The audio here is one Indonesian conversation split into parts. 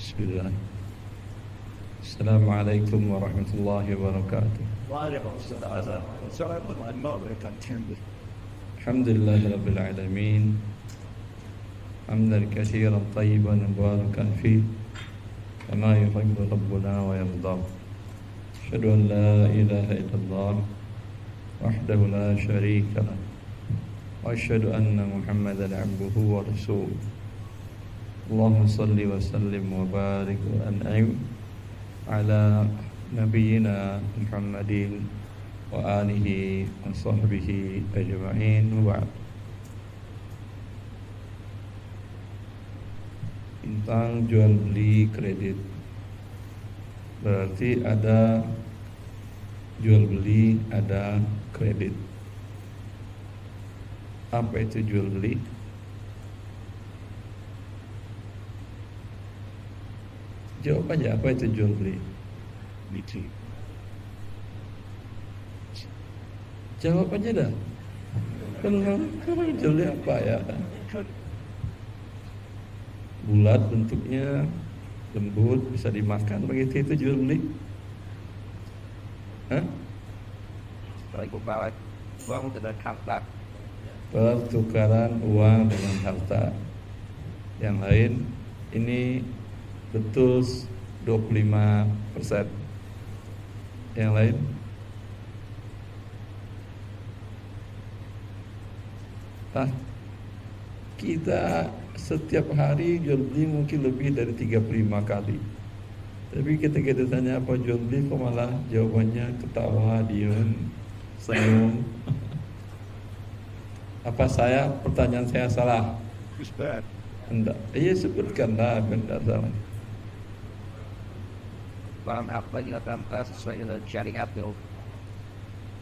Bismillah. Assalamualaikum warahmatullahi wabarakatuh. Waalaikumsalam. Assalamualaikum warahmatullahi wabarakatuh. Alhamdulillahi rabbil alamin. Hamdan katsiran tayyiban mubarakan fi kama yuhibbu rabbuna wa yarda. Asyhadu an la ilaha illallah wahdahu la syarika lah. Wa asyhadu anna Muhammadan abduhu wa rasuluh. Allahumma salli wa sallim wa barik wa an'im ala nabiyyina Muhammadin wa alihi wa sahbihi ajma'in wa ba'd. Tentang jual beli kredit, berarti ada jual beli, ada kredit. Apa itu jual beli? Jawab aja, apa itu jual beli? Jawab aja dah. Kalau jual beli apa ya? Bulat bentuknya, lembut, bisa dimakan, begitu itu jual beli? Hah? Uang dengan harta. Pertukaran uang dengan harta. Yang lain, ini betul 25%. Yang lain? Kita setiap hari jual beli mungkin lebih dari 35 kali. Tapi ketika ditanya apa jual beli, kok malah jawabannya ketawa, diem, senyum. Apa pertanyaan saya salah? Ustaz. Enggak. Iya, sebutkanlah benar salah. Barang apa dilakukan sesuai dengan syariat itu?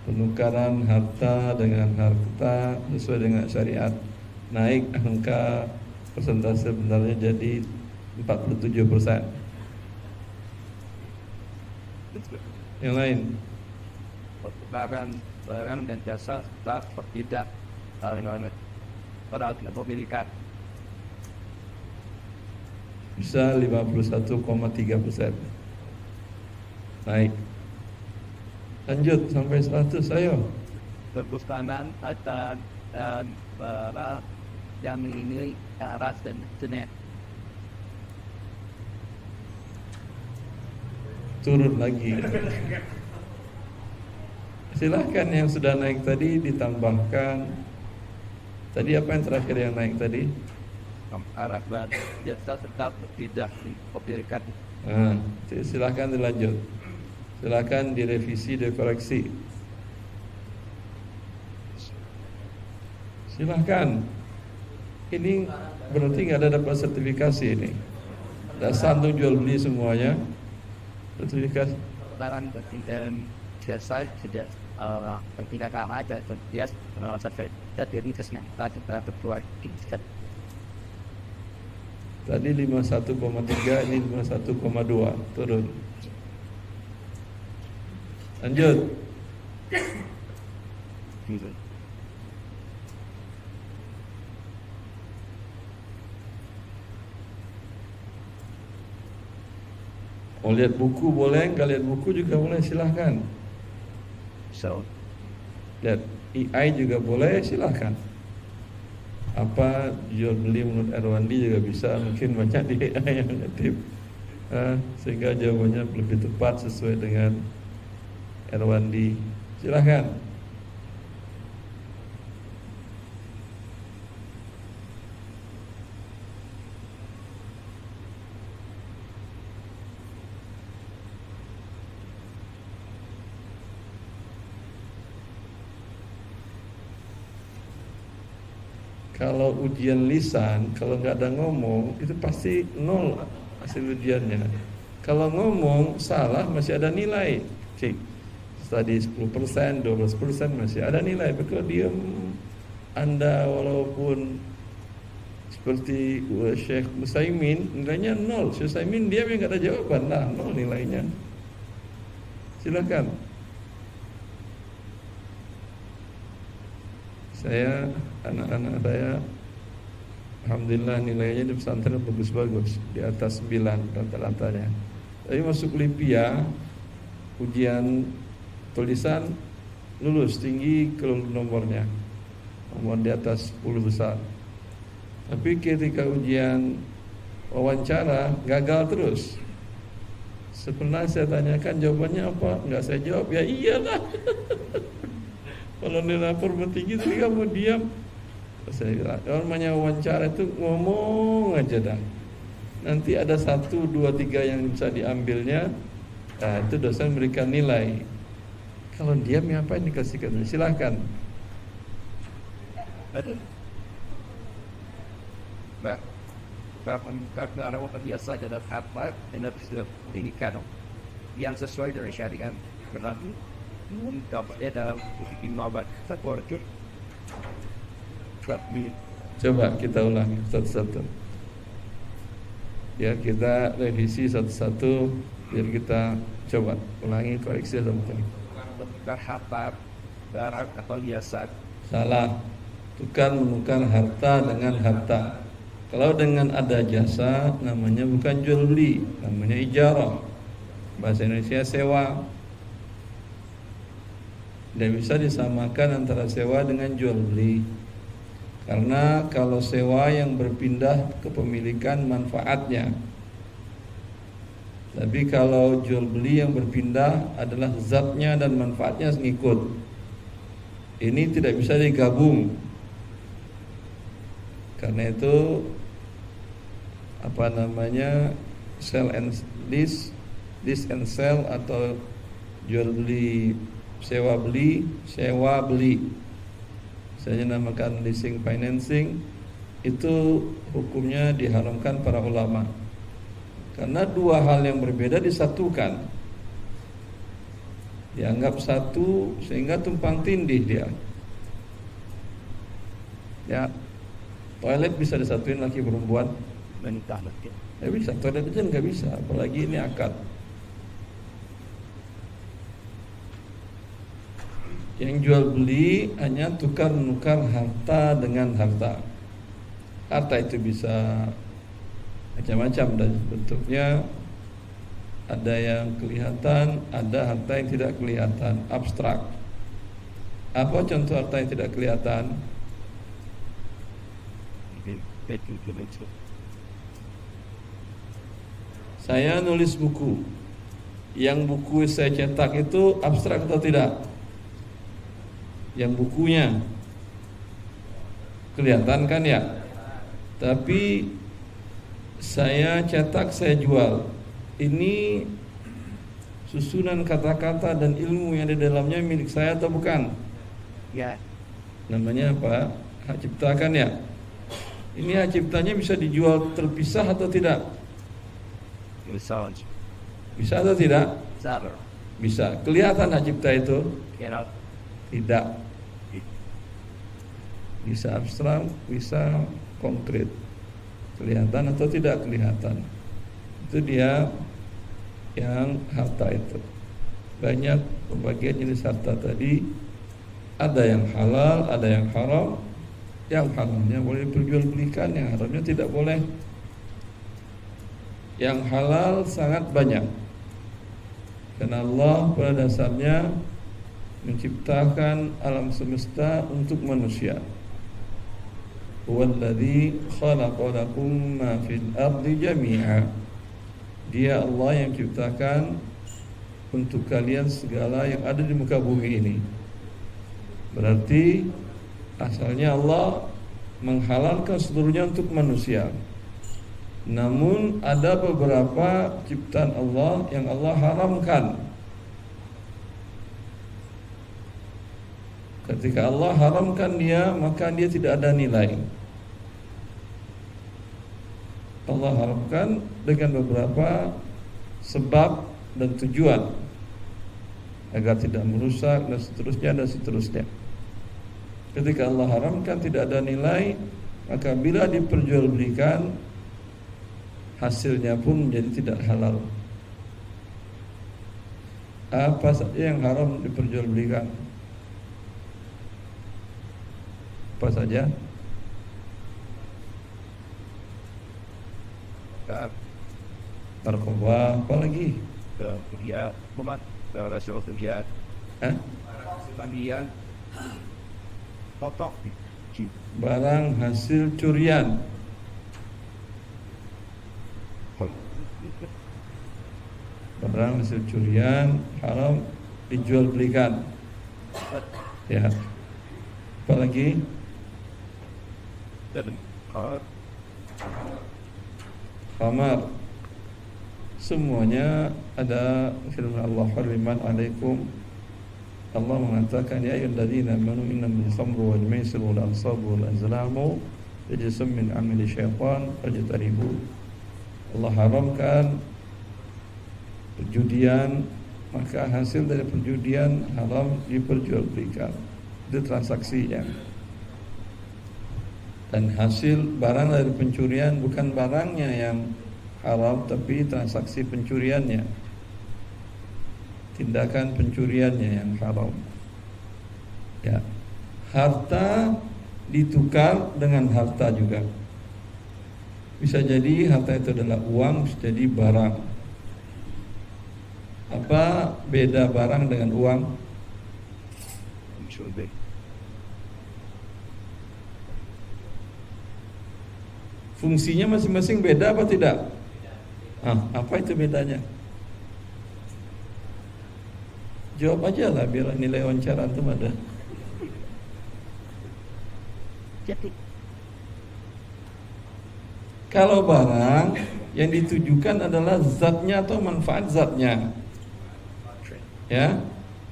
Penukaran harta dengan harta sesuai dengan syariat. Naik angka persentase sebenarnya jadi 47%. Yang lain? Barang dan jasa tak berbeda. Padahal tidak memilikan. Bisa 51,3%. Naik. Lanjut sampai 100, ayo. Perpustakaan dan barang yang ini ras dan jenis. Turun lagi. Silahkan yang sudah naik tadi ditambahkan. Tadi apa yang terakhir yang naik tadi? Arah dan jasa tetap tidak dikompilkan. Silahkan dilanjut. Silahkan direvisi, dikoreksi. Silahkan. Ini berarti nggak ada dapat sertifikasi ini. Dasar untuk jual beli semuanya. Sertifikasi. Barang dan jasa tidak tidak ada bias jadi tesnya kita berdua kita. Tadi 51,3, ini 51,2, turun. Lanjut. Mau lihat buku boleh, nggak lihat buku juga boleh, silahkan. So, Lihat AI juga boleh, silahkan. Apa jual beli menurut Erwandi juga bisa, mungkin banyak di AI yang negatif, sehingga jawabannya lebih tepat sesuai dengan Erwandi. Silahkan. Kalau ujian lisan, kalau nggak ada ngomong, itu pasti nol hasil ujiannya. Kalau ngomong salah masih ada nilai. Cik, tadi 10%, 12% masih ada nilai. Tapi kalau diam, Anda walaupun seperti Syekh Musaimin, nilainya nol. Syekh Musaimin diam yang nggak ada jawaban, lah nol nilainya. Silakan. Saya, anak-anak saya Alhamdulillah nilainya di pesantren bagus-bagus, di atas 9 rata-ratanya. Tapi masuk LIPIA, ujian tulisan lulus tinggi ke nomornya, nomor di atas 10 besar. Tapi ketika ujian wawancara gagal terus. Sebenarnya saya tanyakan jawabannya apa, enggak saya jawab, ya iyalah. Kalau nilai rapor tinggi tapi kamu diam. Saya bilang, namanya wawancara itu ngomong aja dah. Nanti ada 1, 2, 3 yang bisa diambilnya. Nah, itu dosen berikan nilai. Kalau diam ya apa yang dikasihkan? Silahkan. Karena orang biasa adalah apa ini kan yang sesuai dari syariat. Berarti dapat ada inobat satu. Coba kita ulangi satu-satu. Biar kita revisi satu-satu. Biar kita coba ulangi, koreksi satu. Harta barang atau biasa. Salah. Tukar menukar harta dengan harta. Kalau dengan ada jasa namanya bukan jual beli, namanya ijarah. Bahasa Indonesia sewa. Tidak bisa disamakan antara sewa dengan jual beli. Karena kalau sewa yang berpindah kepemilikan manfaatnya. Tapi kalau jual beli yang berpindah adalah zatnya dan manfaatnya ngikut. Ini tidak bisa digabung. Karena itu sell and lease and sell atau jual beli, sewa beli. Saya namakan leasing financing. Itu hukumnya diharamkan para ulama. Karena dua hal yang berbeda disatukan. Dianggap satu sehingga tumpang tindih dia. Ya, toilet bisa disatuin laki perempuan? Menikah lagi. Ya bisa, toilet aja nggak bisa, apalagi ini akad. Yang jual beli hanya tukar menukar harta dengan harta. Harta itu bisa macam-macam dan bentuknya. Ada yang kelihatan, ada harta yang tidak kelihatan, abstrak. Apa contoh harta yang tidak kelihatan? Saya nulis buku. Yang buku saya cetak itu abstrak atau tidak? Yang bukunya kelihatan kan ya? Tapi saya cetak, saya jual. Ini susunan kata-kata dan ilmu yang di dalamnya milik saya atau bukan? Ya. Namanya apa? Hak cipta kan ya? Ini hak ciptanya bisa dijual terpisah atau tidak? Bisa atau tidak? Bisa. Kelihatan hak cipta itu? Tidak. Bisa abstrak, bisa konkret. Kelihatan atau tidak kelihatan. Itu dia yang harta itu. Banyak pembagian jenis harta tadi. Ada yang halal, ada yang haram. Yang halalnya boleh diperjualbelikan, yang haramnya tidak boleh. Yang halal sangat banyak. Karena Allah pada dasarnya menciptakan alam semesta untuk manusia. Huwallazi khalaqa lakum ma fil ardi jami'a. Dia Allah yang ciptakan untuk kalian segala yang ada di muka bumi ini. Berarti asalnya Allah menghalalkan seluruhnya untuk manusia. Namun ada beberapa ciptaan Allah yang Allah haramkan. Ketika Allah haramkan dia, maka dia tidak ada nilai. Allah haramkan dengan beberapa sebab dan tujuan agar tidak merusak dan seterusnya. Ketika Allah haramkan tidak ada nilai, maka bila diperjualbelikan hasilnya pun menjadi tidak halal. Apa saja yang haram diperjualbelikan? Apa saja? narkoba, apa lagi? Dia umat Rasul kerja Hah? bagian totok Barang hasil curian. Barang hasil curian haram dijual belikan. Ya. Apa lagi? dan Khamar. Semuanya ada firman Allah, hariman alaikum. Allah mengatakan, ya ayyuhalladzina amanu innamal khamru wal maisiru wal ansabu wal azlamu rijsun min amali syaitan fajtanibu. Allah haramkan perjudian, maka hasil dari perjudian haram diperjualbelikan. Itu transaksinya. Dan hasil barang dari pencurian bukan barangnya yang haram, tapi transaksi pencuriannya, tindakan pencuriannya yang haram. Ya, harta ditukar dengan harta juga. Bisa jadi harta itu adalah uang, bisa jadi barang. Apa beda barang dengan uang? Fungsinya masing-masing beda apa tidak? Apa itu bedanya? Jawab aja lah biar nilai wawancara antum ada. jadi Kalau barang yang ditujukan adalah zatnya atau manfaat zatnya, ya.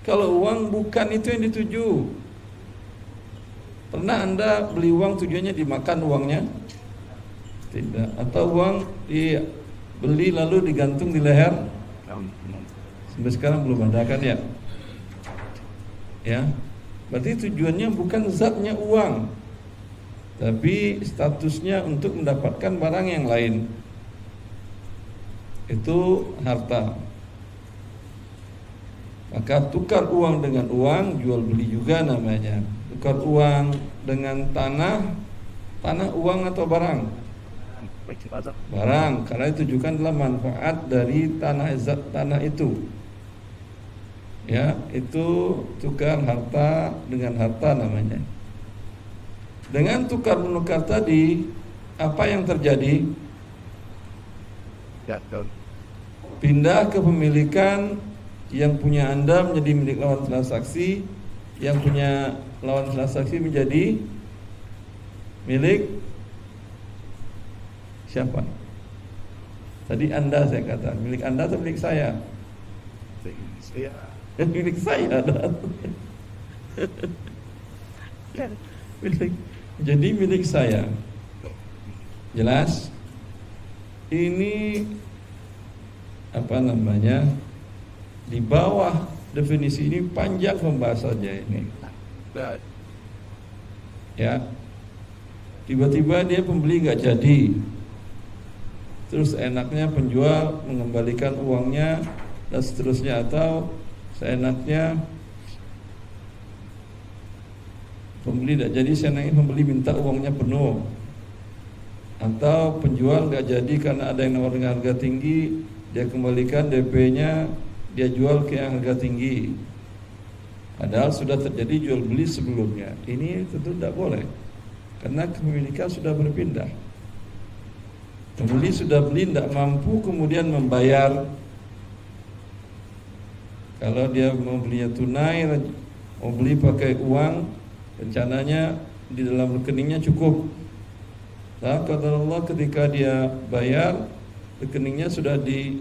Kalau uang bukan itu yang dituju. Pernah Anda beli uang tujuannya dimakan uangnya? Tidak. Atau uang dibeli lalu digantung di leher? Sampai sekarang belum ada kan ya? Ya. Berarti tujuannya bukan zatnya uang, tapi statusnya untuk mendapatkan barang yang lain. Itu harta. Maka tukar uang dengan uang, jual beli juga namanya. Tukar uang dengan tanah, tanah uang atau barang? Barang, karena ditujukan adalah manfaat dari tanah itu. Ya, itu tukar harta dengan harta namanya. Dengan tukar menukar tadi, apa yang terjadi? Pindah kepemilikan, yang punya Anda menjadi milik lawan transaksi, yang punya lawan transaksi menjadi milik siapa? Tadi Anda saya kata, milik Anda atau milik saya? Milik saya. Jadi milik saya. Jelas? Ini apa namanya? Di bawah definisi ini panjang pembahasannya ini. Ya. Tiba-tiba dia pembeli nggak jadi. Terus enaknya penjual mengembalikan uangnya dan seterusnya, atau seenaknya pembeli tidak jadi, seenaknya pembeli minta uangnya penuh, atau penjual nggak jadi karena ada yang nawar dengan harga tinggi, dia kembalikan DP-nya, dia jual ke yang harga tinggi, padahal sudah terjadi jual beli sebelumnya. Ini tentu tidak boleh, karena kepemilikan sudah berpindah. Pembeli sudah beli, tidak mampu kemudian membayar. Kalau dia mau belinya tunai, mau beli pakai uang, rencananya di dalam rekeningnya cukup. Nah, kata Allah, ketika dia bayar, rekeningnya sudah diambil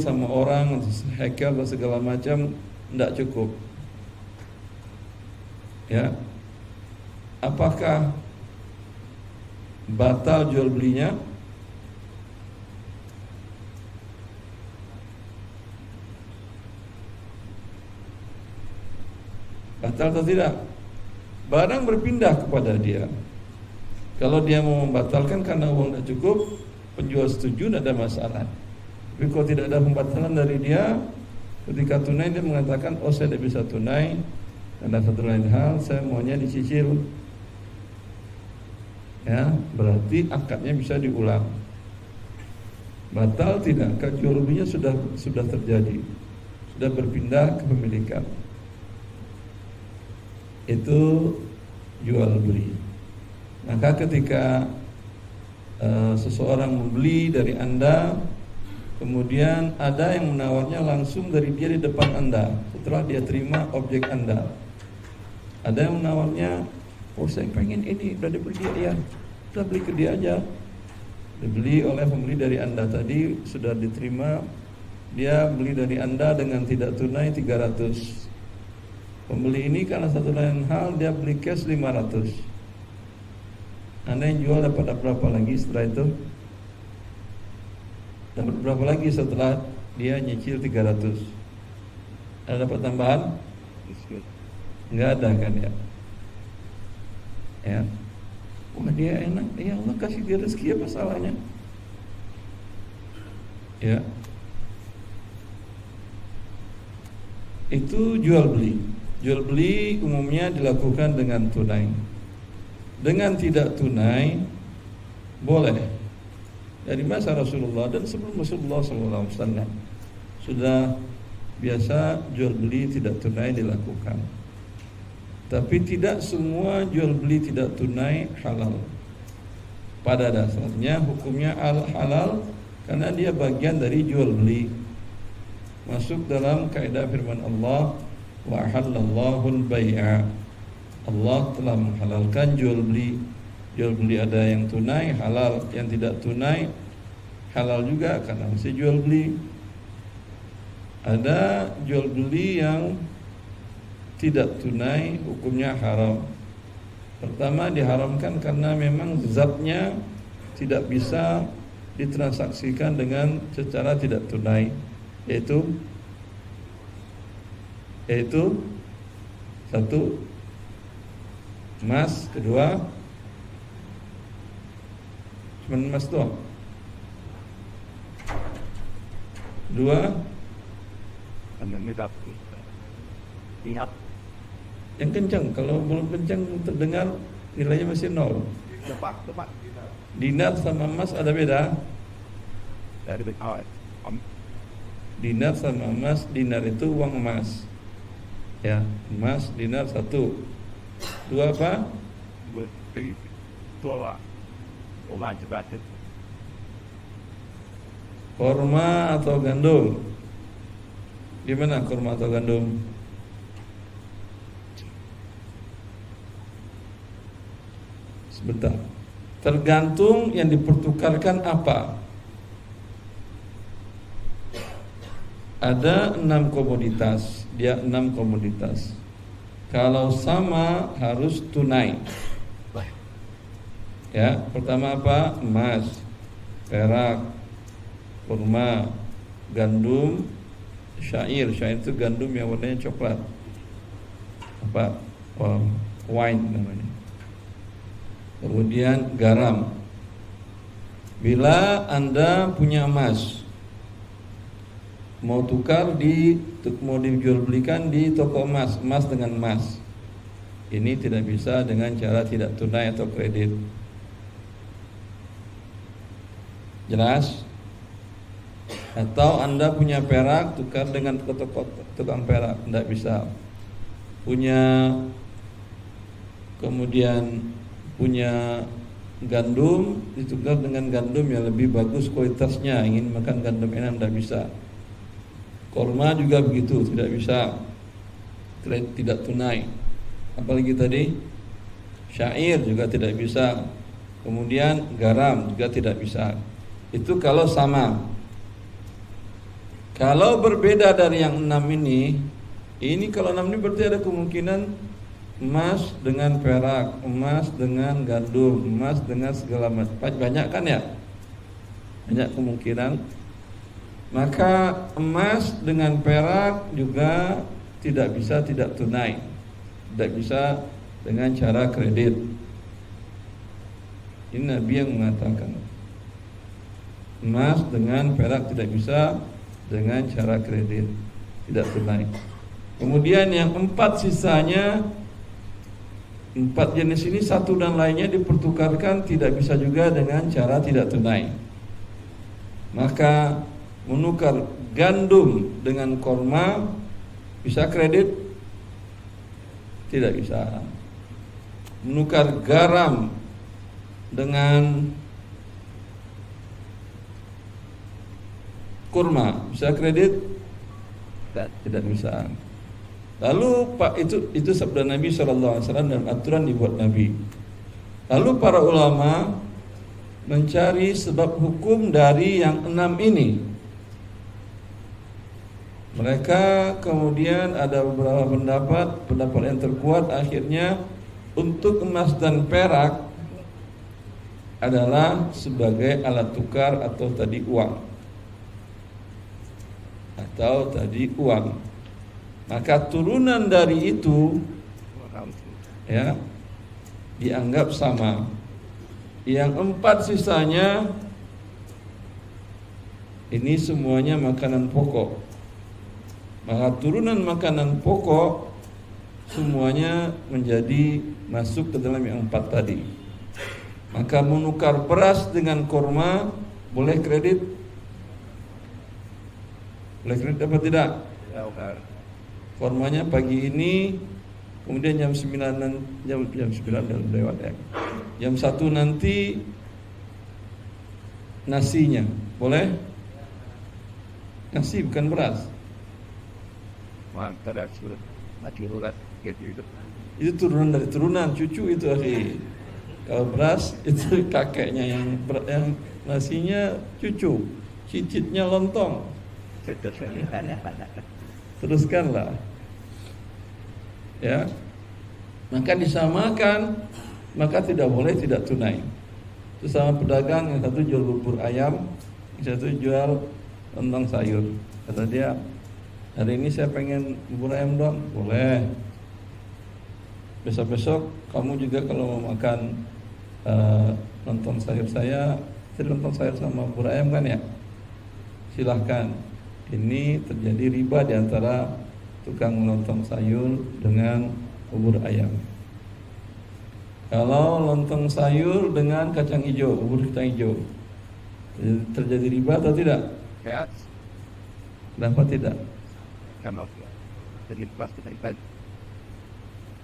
sama orang, hacker dan segala macam, tidak cukup. Ya, apakah batal jual belinya? Batal atau tidak? Barang berpindah kepada dia. Kalau dia mau membatalkan karena uang tidak cukup, penjual setuju, tidak ada masalah. Tapi kalau tidak ada pembatalan dari dia, ketika tunai dia mengatakan, oh saya tidak bisa tunai karena satu lain hal, saya maunya dicicil. Ya, berarti akadnya bisa diulang. Batal tidak? Karena jual belinya sudah terjadi, sudah berpindah kepemilikan. Itu jual beli. Maka ketika seseorang membeli dari Anda, kemudian ada yang menawarnya langsung dari dia di depan Anda setelah dia terima objek Anda. Ada yang menawarnya, oh saya pengen ini, udah dibeli dia, ya sudah beli ke dia aja. Dibeli oleh pembeli dari Anda tadi, sudah diterima, dia beli dari Anda dengan tidak tunai 300. Pembeli ini karena satu lain hal dia beli cash 500. Anda yang jual dapat berapa lagi setelah itu? Dapat berapa lagi setelah dia nyicil 300? Ada dapat tambahan? Enggak ada kan ya? Ya. Wah dia enak, ya Allah kasih dia rezeki, apa salahnya? Ya. Itu jual beli. Jual beli umumnya dilakukan dengan tunai. Dengan tidak tunai boleh. Dari masa Rasulullah dan sebelum Rasulullah SAW sudah biasa jual beli tidak tunai dilakukan. Tapi tidak semua jual beli tidak tunai halal. Pada dasarnya hukumnya halal karena dia bagian dari jual beli. Masuk dalam kaidah firman Allah, wa halallahu al-bai'a. Allah telah menghalalkan jual beli. Jual beli ada yang tunai halal, yang tidak tunai halal juga karena masih jual beli. Ada jual beli yang tidak tunai hukumnya haram. Pertama diharamkan karena memang zatnya tidak bisa ditransaksikan dengan secara tidak tunai, yaitu satu emas, kedua cuma emas doang, kedua lihat yang kencang. Kalau belum kencang terdengar nilainya masih 0. tepat Dinar sama emas ada beda. dari awal Dinar sama emas, dinar itu uang emas. Ya, emas dinar 1. 2 apa? tua orang jebatin Korma atau gandum? Gimana korma atau gandum? Sebentar. Tergantung yang dipertukarkan apa. Ada 6 komoditas. Dia 6 komoditas. Kalau sama harus tunai. Ya, pertama apa? Emas, perak, kurma, gandum, syair. Syair itu gandum yang warnanya coklat. Apa? Wine namanya. Kemudian garam. Bila Anda punya emas, mau tukar mau dijual belikan di toko emas, emas dengan emas, ini tidak bisa dengan cara tidak tunai atau kredit. Jelas? Atau Anda punya perak, tukar dengan toko tukang perak, tidak bisa. Kemudian punya gandum, ditukar dengan gandum yang lebih bagus kualitasnya, ingin makan gandum enak, tidak bisa. Korma juga begitu, tidak bisa, tidak tunai. Apalagi tadi syair juga tidak bisa. Kemudian garam juga tidak bisa. Itu kalau sama. Kalau berbeda dari yang 6 ini kalau 6 ini berarti ada kemungkinan emas dengan perak, emas dengan gandum, emas dengan segala macam. Banyak kan ya? Banyak kemungkinan. Maka emas dengan perak juga tidak bisa tidak tunai. Tidak bisa dengan cara kredit. Ini Nabi yang mengatakan emas dengan perak tidak bisa dengan cara kredit, tidak tunai. Kemudian yang 4 sisanya, 4 jenis ini satu dan lainnya dipertukarkan tidak bisa juga dengan cara tidak tunai. Maka menukar gandum dengan korma bisa kredit? Tidak bisa. Menukar garam dengan kurma bisa kredit? Tidak bisa. Lalu Pak, itu sabda Nabi SAW dan aturan dibuat Nabi. Lalu para ulama mencari sebab hukum dari yang 6 ini. Mereka kemudian ada beberapa pendapat yang terkuat akhirnya untuk emas dan perak adalah sebagai alat tukar atau tadi uang. Maka turunan dari itu ya dianggap sama. Yang 4 sisanya ini semuanya makanan pokok. Maka turunan makanan pokok semuanya menjadi masuk ke dalam yang 4 tadi. Maka menukar beras dengan kurma boleh kredit? Boleh kredit apa tidak? Kurmanya pagi ini, kemudian jam 9 dan lewat ya. Jam 1 nanti nasinya boleh? Nasi bukan beras. Itu turunan dari turunan, cucu itu akhi. Kalau beras itu kakeknya yang nasinya cucu, cicitnya lontong. Teruskanlah. Ya. Maka disamakan, maka tidak boleh tidak tunai. Itu sama pedagang, yang satu jual bubur ayam, yang satu jual lontong sayur. Kata dia, hari ini saya pengen bubur ayam dong. Boleh. Besok-besok kamu juga kalau mau makan lontong sayur saya, lontong sayur sama bubur ayam kan ya? Silahkan. Ini terjadi riba di antara tukang lontong sayur dengan bubur ayam. Kalau lontong sayur dengan kacang hijau, bubur kacang hijau, terjadi riba atau tidak? Ya. Kenapa tidak? Karena jadi pasti tidak.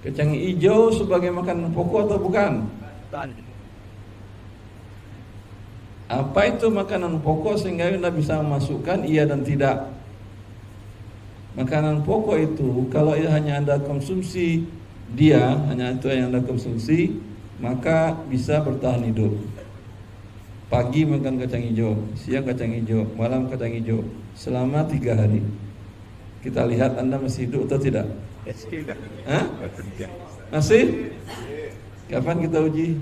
Kacang hijau sebagai makanan pokok atau bukan? Apa itu makanan pokok sehingga Anda bisa memasukkan iya dan tidak? Makanan pokok itu kalau hanya Anda konsumsi hanya itu yang Anda konsumsi, maka bisa bertahan hidup. Pagi makan kacang hijau, siang kacang hijau, malam kacang hijau selama 3 hari. Kita lihat Anda masih hidup atau tidak? Hah? Masih? Kapan kita uji?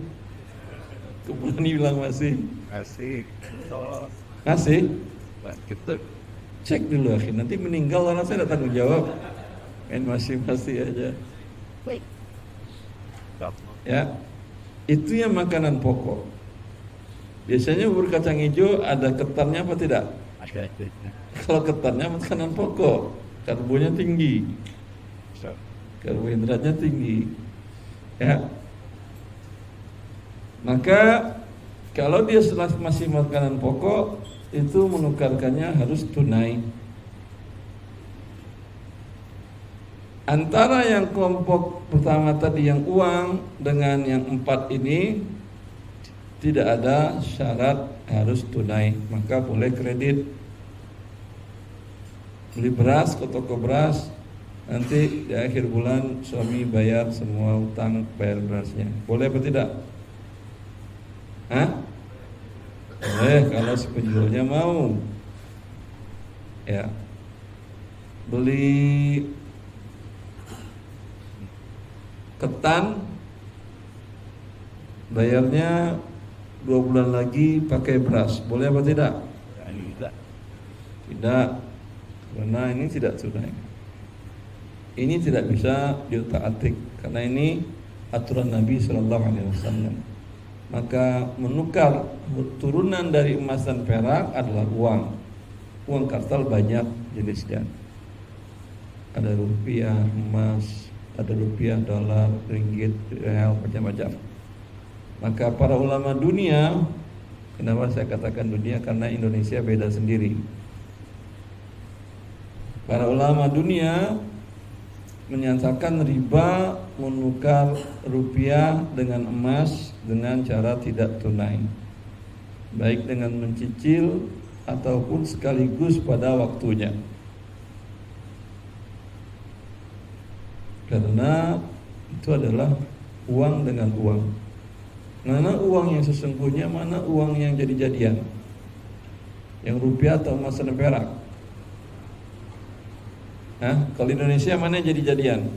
Kepulauan bilang masih. Masih? Kita Cek dulu akhi, nanti meninggal orang saya tak tanggung jawab. Masih aja. Ya, itu yang makanan pokok. Biasanya bubur kacang hijau ada ketannya apa tidak? Kalau ketannya makanan pokok, karbonya tinggi, karbohidratnya tinggi. Ya, maka kalau dia masih makanan pokok, itu menukarkannya harus tunai. Antara yang kelompok pertama tadi yang uang dengan yang 4 ini tidak ada syarat harus tunai, maka boleh kredit. Beli beras ke toko beras, nanti di akhir bulan suami bayar semua utang, bayar berasnya. Boleh atau tidak? Hah? Boleh kalau si penjualnya mau. Ya. Beli ketan, bayarnya 2 bulan lagi pakai beras. Boleh apa tidak? Tidak. Karena ini tidak tunai. Ini tidak bisa diutak-atik karena ini aturan Nabi SAW. Maka menukar turunan dari emas dan perak adalah uang. Uang kartal banyak jenisnya. Ada rupiah, emas, ada rupiah, dolar, ringgit, real, macam-macam. Maka para ulama dunia Kenapa saya katakan dunia? Karena Indonesia beda sendiri. Para ulama dunia menyatakan riba menukar rupiah dengan emas dengan cara tidak tunai, baik dengan mencicil ataupun sekaligus pada waktunya. Karena itu adalah uang dengan uang. Mana uang yang sesungguhnya, mana uang yang jadi-jadian? Yang rupiah atau emas dan perak? Kalau Indonesia mana yang jadi-jadian?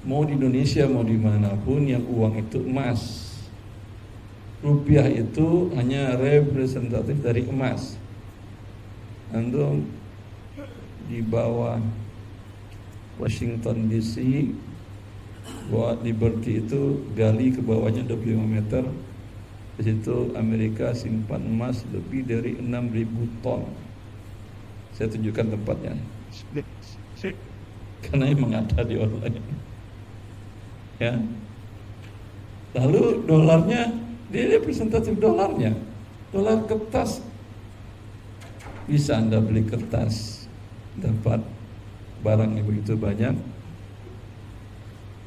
Mau di Indonesia mau dimanapun yang uang itu emas. Rupiah itu hanya representatif dari emas. Antum di bawah Washington DC, buat Liberty itu gali ke bawahnya 25 meter. Di situ Amerika simpan emas lebih dari 6.000 ton. Saya tunjukkan tempatnya. Karena emang ada di online. Ya. Lalu dolarnya, dia representatif dolarnya. Dolar kertas, bisa Anda beli kertas, dapat barang yang begitu banyak.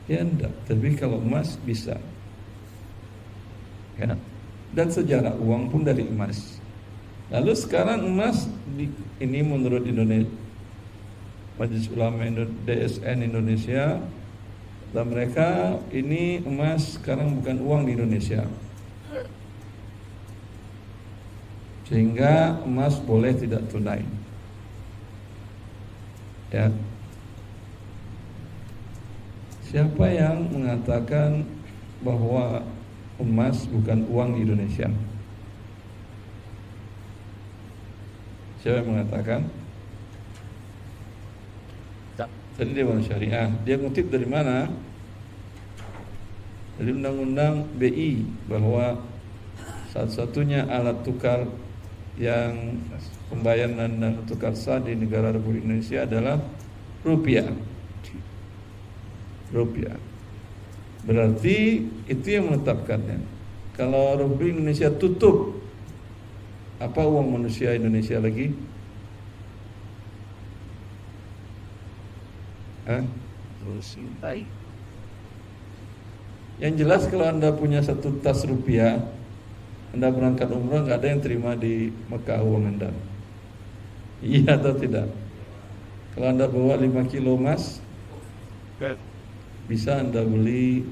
Ya enggak, tapi kalau emas bisa. Ya. Dan sejarah uang pun dari emas. Lalu sekarang emas ini menurut Indonesia, Majelis Ulama DSN Indonesia, dan mereka ini emas sekarang bukan uang di Indonesia, sehingga emas boleh tidak tunai. Ya. Siapa yang mengatakan bahwa emas bukan uang di Indonesia? Siapa yang mengatakan? Tadi Dewan Syariah. Dia ngutip dari mana? Dari Undang-Undang BI, bahwa satu-satunya alat tukar yang pembayaran dan tukar sah di negara Republik Indonesia adalah rupiah. Rupiah. Berarti itu yang menetapkannya. Kalau Republik Indonesia tutup, apa uang manusia Indonesia lagi? Yang jelas kalau Anda punya satu tas rupiah, Anda berangkat umrah, nggak ada yang terima di Mekah uang Anda. Iya atau tidak? Kalau Anda bawa 5 kilo emas, bisa Anda beli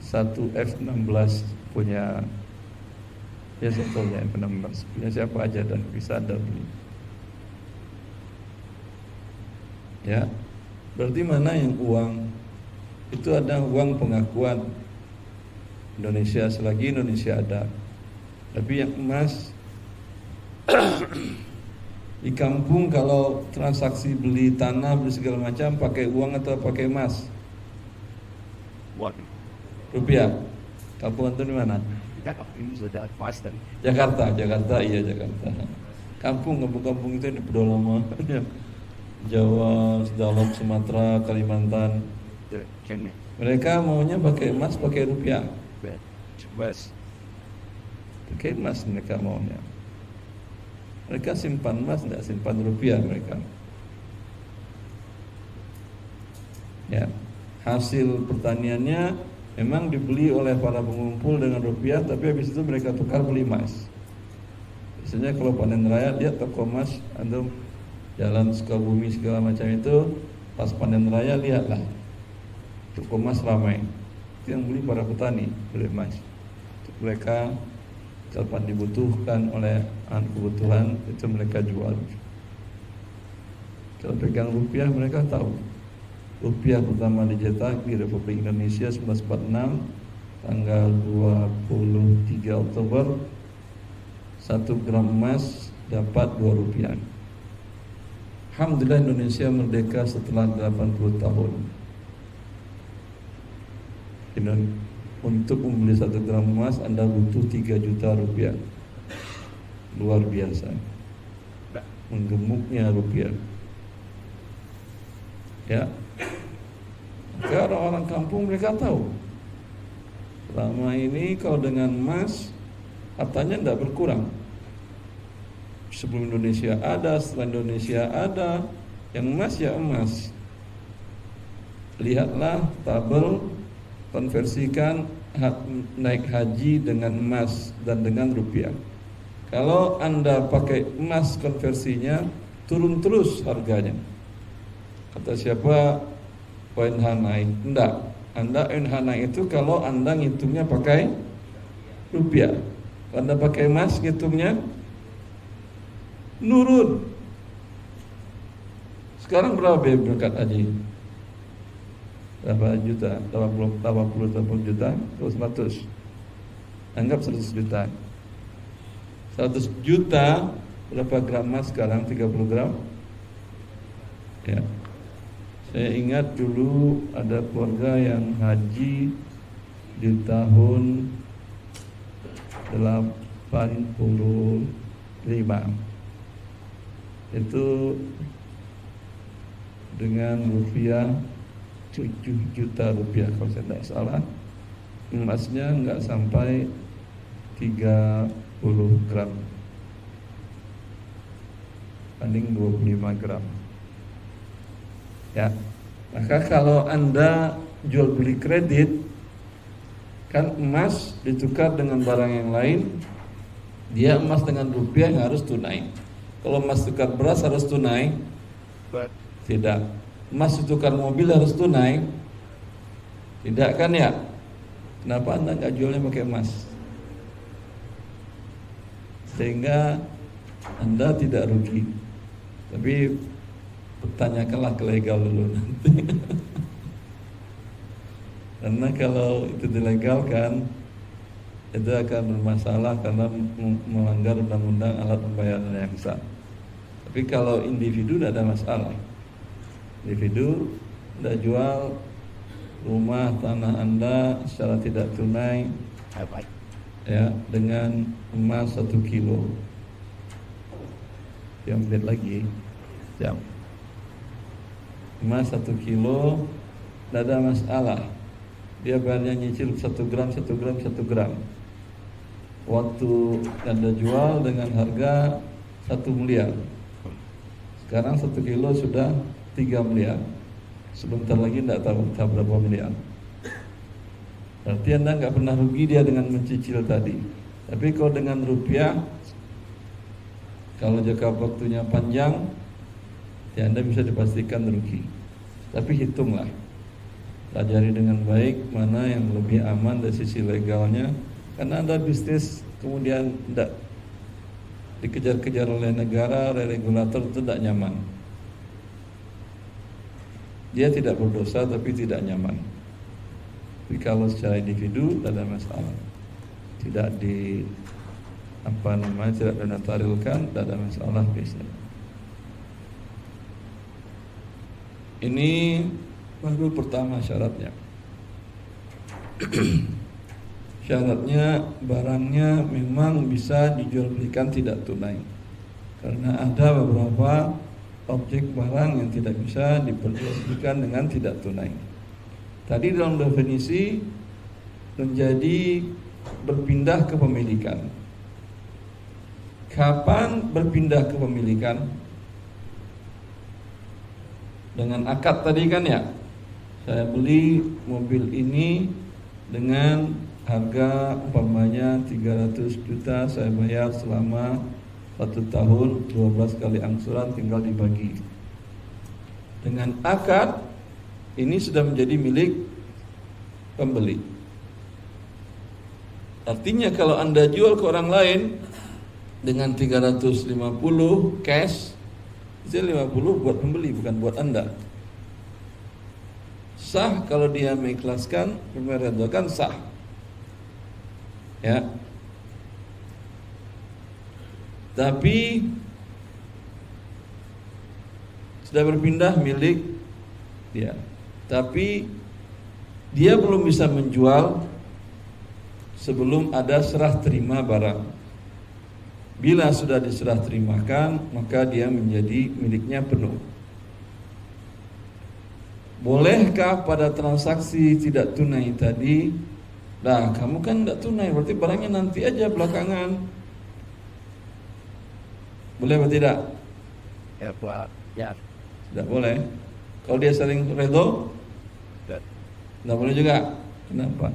satu F16 punya, ya sebetulnya F16 punya siapa aja, dan bisa Anda beli. Ya, berarti mana yang uang? Itu ada uang pengakuan Indonesia selagi Indonesia ada. Tapi yang emas di kampung kalau transaksi beli tanah, beli segala macam, pakai uang atau pakai emas? Rupiah. Kampung antum di mana? Jakarta, iya Jakarta. Kampung-kampung itu di pedalaman, Jawa, dalam Sumatera, Kalimantan. Mereka maunya pakai emas, pakai rupiah. Pakai emas mereka maunya. Mereka simpan emas, tidak simpan rupiah mereka. Ya, hasil pertaniannya memang dibeli oleh para pengumpul dengan rupiah, tapi habis itu mereka tukar beli emas. Biasanya kalau panen raya, lihat toko emas, antum jalan Sukabumi segala macam itu, pas panen raya lihatlah toko emas ramai. Itu yang beli para petani, beli emas. Mereka kapan dibutuhkan oleh kebutuhan itu mereka jual. Kalau pegang rupiah mereka tahu. Rupiah pertama dicetak di Republik Indonesia 1946 tanggal 23 Oktober. 1 gram emas dapat 2 rupiah. Alhamdulillah Indonesia merdeka setelah 80 tahun. Untuk membeli 1 gram emas Anda butuh 3 juta rupiah. Luar biasa menggemuknya rupiah. Ya, maka orang-orang kampung mereka tahu. Selama ini kalau dengan emas hartanya tidak berkurang. Sebelum Indonesia ada, setelah Indonesia ada, yang emas ya emas. Lihatlah tabel konversikan naik haji dengan emas dan dengan rupiah. Kalau Anda pakai emas konversinya, turun terus harganya. Kata siapa ONH naik? Enggak. Anda ONH naik itu kalau Anda ngitungnya pakai rupiah. Kalau Anda pakai emas ngitungnya nurun. Sekarang berapa biaya berangkat haji? Berapa juta? 80 juta? 100? Anggap 100 juta. 100 juta berapa gram emas sekarang? 30 gram? Ya. Saya ingat dulu ada keluarga yang haji di tahun 85. Itu dengan rupiah 7 juta rupiah kalau saya tidak salah. Emasnya nggak sampai 30 gram, paling 25 gram. Ya, maka kalau Anda jual beli kredit, kan emas ditukar dengan barang yang lain, dia emas dengan rupiah yang harus tunai. Kalau emas tukar beras harus tunai? Tidak. Emas tukar mobil harus tunai? Tidak kan ya? Kenapa Anda nggak jualnya pakai emas? Sehingga Anda tidak rugi. Tapi tanyakanlah ke legal dulu nanti. Karena kalau itu dilegalkan, itu akan bermasalah karena melanggar undang-undang alat pembayaran yang sah. Tapi kalau individu tidak ada masalah. Individu tidak jual rumah tanah Anda secara tidak tunai, ya, dengan emas 1 kilo. Diambil lagi, jam. Emas 1 kilo, tidak ada masalah. Dia bayarnya nyicil 1 gram, 1 gram, 1 gram. Waktu Anda jual dengan harga 1 miliar. Sekarang 1 kilo sudah 3 miliar. Sebentar lagi tidak tahu berapa miliar. Berarti Anda nggak pernah rugi dia dengan mencicil tadi. Tapi kalau dengan rupiah, kalau jangka waktunya panjang, ya Anda bisa dipastikan rugi. Tapi hitunglah, pelajari dengan baik mana yang lebih aman dari sisi legalnya. Karena Anda bisnis kemudian tidak dikejar-kejar oleh negara, oleh regulator, itu tidak nyaman. Dia tidak berdosa tapi tidak nyaman. Tapi kalau secara individu tidak ada masalah, tidak tidak dinotarilkan, tidak ada masalah biasanya. Ini baru pertama syaratnya. Syaratnya barangnya memang bisa dijual belikan tidak tunai. Karena ada beberapa objek barang yang tidak bisa diperjualbelikan dengan tidak tunai. Tadi dalam definisi menjadi berpindah kepemilikan. Kapan berpindah kepemilikan? Dengan akad tadi kan ya. Saya beli mobil ini dengan harga umpamanya 300 juta, saya bayar selama 1 tahun, 12 kali angsuran tinggal dibagi. Dengan akad ini sudah menjadi milik pembeli. Artinya kalau Anda jual ke orang lain dengan 350 cash, itu 50 buat pembeli bukan buat Anda. Sah kalau dia mengikhlaskan, meredakan sah. Ya. Tapi sudah berpindah milik dia. Tapi dia belum bisa menjual sebelum ada serah terima barang. Bila sudah diserah terimakan, maka dia menjadi miliknya penuh. bolehkah pada transaksi tidak tunai tadi? Nah, kamu kan tidak tunai, berarti barangnya nanti aja belakangan. Boleh atau tidak? Ya, Pak. Ya. Tidak boleh. Kalau dia saling redho, tidak boleh juga. Kenapa?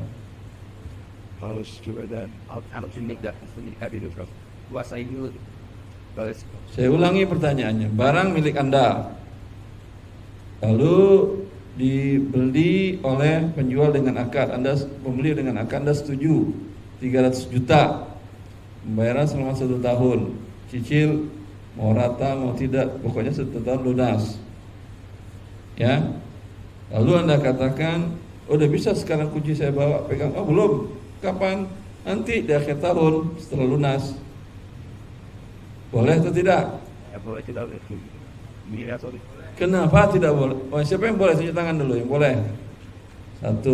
Harus juga dan harus make that happy to puasa ini. Saya ulangi pertanyaannya. Barang milik Anda, lalu dibeli oleh penjual dengan akad, Anda membeli dengan akad, Anda setuju 300 juta, pembayaran selama 1 tahun, cicil mau rata mau tidak, pokoknya 1 tahun lunas, ya. Lalu Anda katakan, oh, udah bisa sekarang kunci saya bawa, pegang. Oh, belum. Kapan? Nanti di akhir tahun setelah lunas. Boleh atau tidak? Ya, boleh tidak. Kenapa tidak boleh? Oh, siapa yang boleh? Tunjuk tangan dulu yang boleh. 1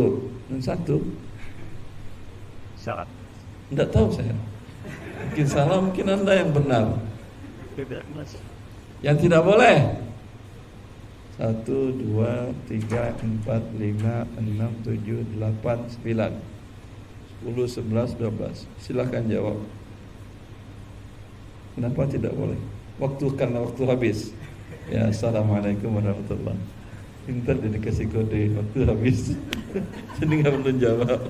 dan 1. Salah. Tidak tahu saya. Mungkin salah, mungkin Anda yang benar. Yang tidak boleh. 1, 2, 3, 4, 5, 6, 7, 8, 9, 10, 11, 12. Silahkan jawab. Kenapa tidak boleh? Karena waktu habis. Ya, assalamualaikum warahmatullahi wabarakatuh. Pintar dia dikasih kode, waktu habis. Jadi nggak perlu jawab.